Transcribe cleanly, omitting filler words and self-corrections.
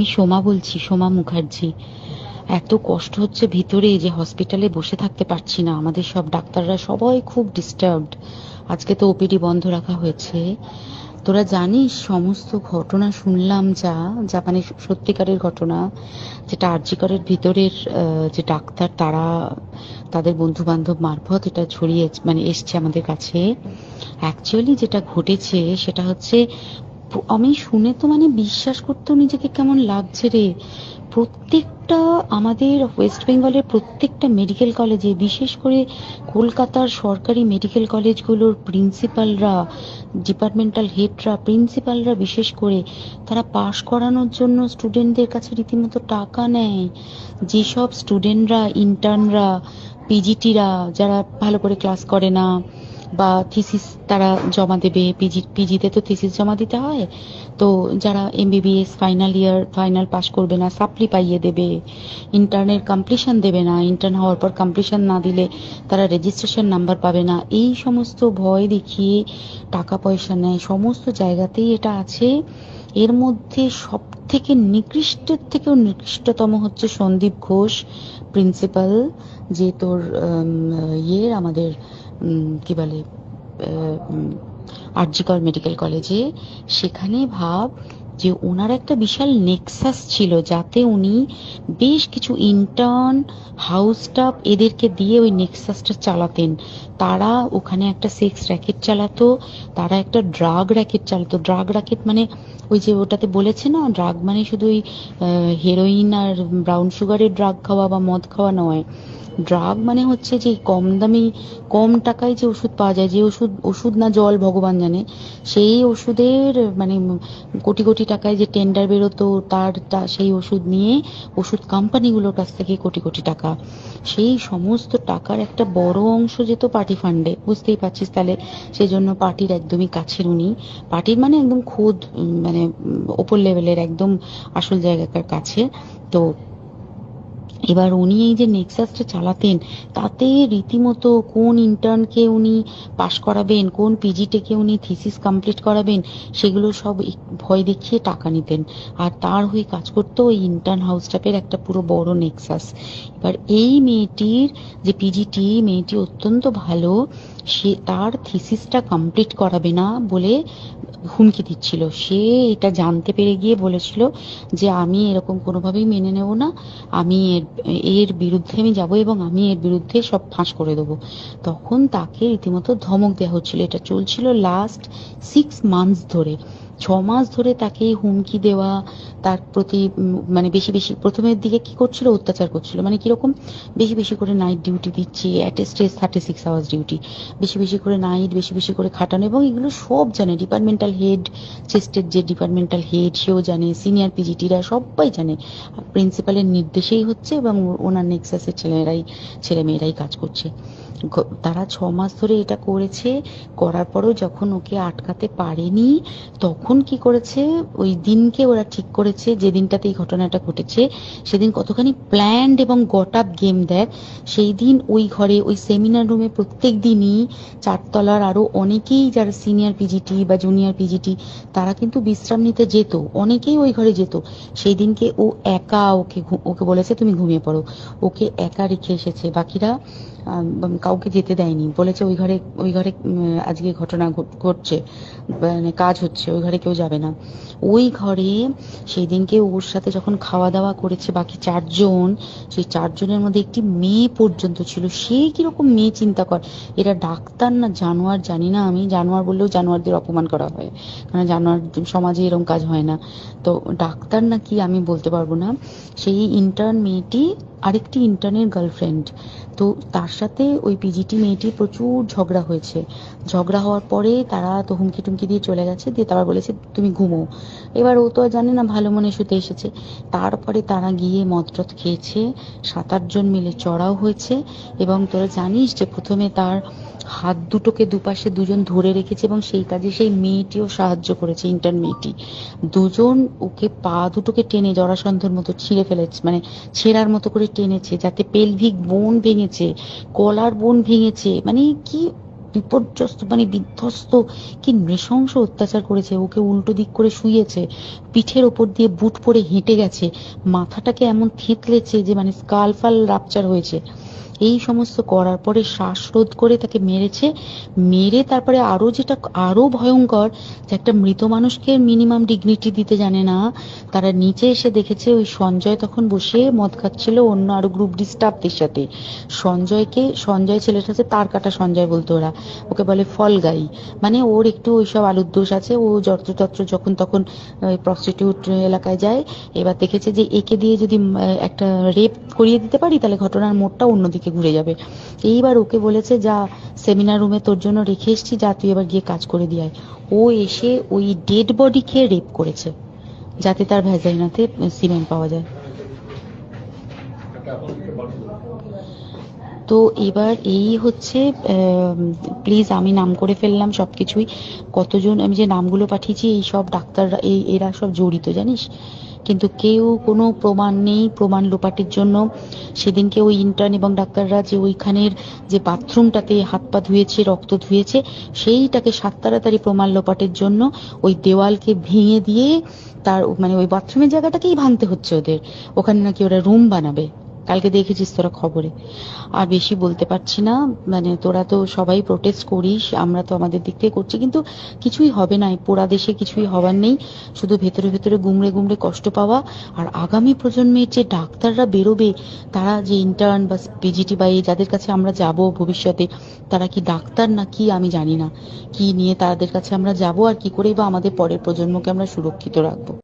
আমি সোমা বলছি, সোমা মুখার্জি। এত কষ্ট হচ্ছে ভিতরে যে হসপিটালে বসে থাকতে পারছি না, আমাদের সব ডাক্তাররা সবাই খুব ডিস্টার্বড। আজকে তো ওপিডি বন্ধ রাখা হয়েছে। তোরা জানিস সমস্ত ঘটনা শুনলাম, যা যা মানে সত্যিকারের ঘটনা, যেটা আরজি করের ভিতরের যে ডাক্তার তারা তাদের বন্ধু বান্ধব মারফত এটা ছড়িয়ে মানে এসছে আমাদের কাছে। অ্যাকচুয়ালি যেটা ঘটেছে সেটা হচ্ছে, আমি শুনে তো মানে বিশ্বাস করতেও নিজেকে কেমন লাগছে রে। প্রত্যেকটা আমাদের ওয়েস্ট বেঙ্গলের প্রত্যেকটা মেডিকেল কলেজে, বিশেষ করে কলকাতার সরকারি মেডিকেল কলেজগুলোর প্রিন্সিপালরা, ডিপার্টমেন্টাল হেডরা, প্রিন্সিপালরা বিশেষ করে, তারা পাশ করানোর জন্য স্টুডেন্টদের কাছে রীতিমতো টাকা নেয়। যেসব স্টুডেন্টরা, ইন্টার্নরা, পিজিটিরা যারা ভালো করে ক্লাস করে না বা থিসিস তারা জমা দেবে, পিজিতে তো থিসিস জমা দিতে হয়, তো যারা MBBS final year final pass করবে না সাপ্লি পাইয়ে দেবে, ইন্টার্নের কমপ্লিশন দেবে না, ইন্টার্ন হওয়ার পর কমপ্লিশন না দিলে তারা রেজিস্ট্রেশন নাম্বার পাবে না, এই সমস্ত ভয় দেখিয়ে টাকা পয়সা নেয়। সমস্ত জায়গাতেই এটা আছে। এর মধ্যে সব থেকে নিকৃষ্টের থেকেও নিকৃষ্টতম হচ্ছে সন্দীপ ঘোষ, প্রিন্সিপাল, যে তোর আমাদের কি বলে আরজি কর মেডিকেল কলেজে। সেখানে ভাব যে ওনার একটা বিশাল নেক্সাস ছিল, যাতে উনি বেশ কিছু ইন্টার্ন, হাউস স্টাফ এদেরকে দিয়ে ওই নেক্সাসটা চালাতেন। তারা ওখানে একটা সেক্স র্যাকেট চালাতো, তারা একটা ড্রাগ র্যাকেট চালাতো। ড্রাগ র্যাকেট মানে ওই যে ওটাতে বলেছে না, ড্রাগ মানে শুধু ওই হেরোইন আর ব্রাউন সুগারের ড্রাগ খাওয়া বা মদ খাওয়া নয়। ড্রাগ মানে হচ্ছে যে কম দামি, কম টাকায় যে ওষুধ পাওয়া যায়, যে ওষুধ, ওষুধ না জল ভগবান জানে, সেই ওষুধের মানে কোটি কোটি টাকায় যে টেন্ডার বেরোতো, সেই ওষুধ নিয়ে ওষুধ কোম্পানিগুলোর কাছ থেকে কোটি কোটি টাকা, সেই সমস্ত টাকার একটা বড় অংশ যেত পার্টি ফান্ডে। বুঝতেই পারছিস তাহলে। সেই জন্য পার্টির একদমই কাছের উনি, পার্টির মানে একদম খোদ মানে ওপর লেভেলের একদম আসল জায়গাকার কাছে। তো এবার উনি এই যে নেক্সাসটা চালাতেন, তাতে রীতিমতো কোন ইন্টার্নকে উনি পাশ করাবেন, কোন পিজিটেকে উনি থিসিস কমপ্লিট করাবেন, সেগুলো সব ভয় দেখিয়ে টাকা নিতেন। আর তার হয়ে কাজ করতো ওই ইন্টার্ন হাউস স্টাফের একটা পুরো বড় নেক্সাস। এবার এই মেয়েটির যে পিজিটি, মেয়েটি অত্যন্ত ভালো, সে তার থিসিসটা কমপ্লিট করাবে না বলে হুমকি দিচ্ছিল। সে এটা জানতে পেরে গিয়ে বলেছিল যে আমি এরকম কোনোভাবেই মেনে নেব না, আমি এর বিরুদ্ধে আমি যাব এবং আমি এর বিরুদ্ধে সব ফাঁস করে দেবো। তখন তাকে রীতিমতো ধমক দেওয়া হচ্ছিল। এটা চলছিল লাস্ট 6 মান্থস ধরে। 6 মাস ধরে তাকে হুমকি দেওয়া, তার প্রতি মানে বেশি বেশি প্রথমের দিকে কি করছিল, অত্যাচার করছিল। মানে কিরকম, বেশি বেশি করে নাইট ডিউটি দিচ্ছে, অ্যাটেস্টেজ 36 আওয়ার্স ডিউটি, বেশি বেশি করে নাইট, বেশি বেশি করে খাটানো। এবং এগুলো সব জানে ডিপার্টমেন্টাল হেড, চেস্টের যে ডিপার্টমেন্টাল হেড সেও জানে, সিনিয়র পিজিটিরা সবাই জানে। প্রিন্সিপালের নির্দেশেই হচ্ছে এবং ওনার নেক্সাসের ছেলে মেয়েরাই কাজ করছে। তারা 6 মাস ধরে এটা করেছে। করার পরও যখন ওকে আটকাতে পারেনি, তখন কি করেছে, ওই দিনকে ওরা ঠিক করেছে যে দিনটাতে এই ঘটনাটা ঘটেছে, সেদিন কতখানি প্ল্যান্ড এবং গট আপ গেম দেখ। সেই দিন ওই ঘরে, ওই সেমিনার রুমে প্রত্যেক দিনই 4 তলার আরো অনেকেই যারা সিনিয়র পিজিটি বা জুনিয়র পিজিটি, তারা কিন্তু বিশ্রাম নিতে যেত, অনেকেই ওই ঘরে যেত। সেই দিনকে ও একা, ওকে বলেছে তুমি ঘুমিয়ে পড়ো, ওকে একা রেখে এসেছে। বাকিরা কাউকে যেতে দেয়নি, বলেছে ওই ঘরে আজকে ঘটনা ঘটছে, মানে কাজ হচ্ছে, ওই ঘরে কেউ যাবে না। ওই ঘরে সেই দিনকে ওর সাথে যখন খাওয়া দাওয়া করেছে বাকি 4 জন, সেই 4 জনের মধ্যে একটি মেয়ে পর্যন্ত ছিল। সে কিরকম মেয়ে চিন্তা কর, এরা ডাক্তার না জানোয়ার জানি না, আমি জানোয়ার বললেও জানোয়ারদের অপমান করা হয়, কারণ জানোয়ার সমাজে এরকম কাজ হয় না। তো ডাক্তার না কি আমি বলতে পারবো না। সেই ইন্টার্ন মেয়েটি আরেকটি ইন্টার্নের গার্লফ্রেন্ড। তো তার সাথে ওই পিজিটি মেয়েটির প্রচুর ঝগড়া হয়েছে। ঝগড়া হওয়ার পরে তারা তো হুমকি টুমকি দিয়ে চলে গেছে, দিয়ে তারা বলেছে তুমি ঘুমো। এবার ও তো আর জানে না, ভালো মনে শুতে এসেছে। তারপরে তারা গিয়ে মদটদ খেয়েছে, 7-8 জন মিলে চড়াও হয়েছে। এবং তোরা জানিস যে প্রথমে তার হাত দুটোকে দুপাশে 2 জন ধরে রেখেছে এবং সেই কাজে সেই মেয়েটিও সাহায্য করেছে, ইন্টার্ন মেয়েটি। 2 জন ওকে পা দুটোকে টেনে জরাসন্ধর মতো ছিঁড়ে ফেলেছে, মানে ছেঁড়ার মতো করে টেনেছে, যাতে পেলভিক বোন ভেঙেছে, কলার বোন ভেঙেছে। মানে কি বিপর্যস্ত, মানে বিধ্বস্ত, কি নৃশংস অত্যাচার করেছে। ওকে উল্টো দিক করে শুইয়েছে, পিঠের ওপর দিয়ে বুট পরে হেঁটে গেছে, মাথাটাকে এমন থেতলেছে যে মানে স্কাল ফাল রাপচার হয়েছে। এই সমস্ত করার পরে শ্বাসরোধ করে তাকে মেরেছে। মেরে তারপরে আরো যেটা আরো ভয়ঙ্কর, যে একটা মৃত মানুষকে মিনিমাম ডিগনিটি দিতে জানে না। তারা নিচে এসে দেখেছে ওই সঞ্জয় তখন বসে মদ খাচ্ছিল অন্য আরো গ্রুপ ডি স্টাফদের সাথে। সঞ্জয় ছেলেটা হচ্ছে তার কাটা সঞ্জয় বলতো ওরা, ওকে বলে ফল গাই। মানে ওর একটু ওইসব আলুর দোষ আছে, ও যত্রতত্র যখন তখন প্রস্টিটিউট এলাকায় যায়। এবার দেখেছে যে একে দিয়ে যদি একটা রেপ করিয়ে দিতে পারি তাহলে ঘটনার মোড়টা অন্যদিকে ঘুরে যাবে। এইবার ওকে বলেছে, যা সেমিনার রুমে তোর জন্য রেখে এসেছি, যা তুই এবার গিয়ে কাজ করে দিয়ে আয়। ও এসে ওই ডেড বডি খেয়ে রেপ করেছে, যাতে তার ভ্যাজাইনাতে সিমেন্ট পাওয়া যায়। তো এবার এই হচ্ছে, প্লিজ আমি নাম করে ফেললাম সবকিছুই। কতজন আমি যে নামগুলো পাঠিয়েছি, এই সব ডাক্তাররা, এরা সব জড়িত জানিস। কিন্তু কেউ কোনো প্রমাণ নেই, প্রমাণ লোপাটের জন্য। সেদিনকে ওই ইন্টার্ন এবং ডাক্তাররা যে ওইখানের যে বাথরুমটাতে হাত পা ধুয়েছে, রক্ত ধুয়েছে, সেইটাকে সাত তাড়াতাড়ি প্রমাণ লোপাটের জন্য ওই দেওয়ালকে ভেঙে দিয়ে তার মানে ওই বাথরুমের জায়গাটাকেই ভাঙতে হচ্ছে ওদের। ওখানে নাকি ওরা রুম বানাবে, কালকে দেখেছিস তোরা খবরে। আর বেশি বলতে পারছি না, মানে তোরা তো সবাই প্রোটেস্ট করিস, আমরা তো আমাদের দিক থেকে করছি, কিন্তু কিছুই হবে না। এই পোড়া দেশে কিছুই হবার নেই, শুধু ভেতরে ভেতরে গুমড়ে গুমড়ে কষ্ট পাওয়া। আর আগামী প্রজন্মের যে ডাক্তাররা বেরোবে, তারা যে ইন্টার্ন বা পিজিটি বা এই যাদের কাছে আমরা যাব ভবিষ্যতে, তারা কি ডাক্তার না কি আমি জানি না, কি নিয়ে তাদের কাছে আমরা যাব আর কি করে বা আমাদের পরের প্রজন্মকে আমরা সুরক্ষিত রাখবো।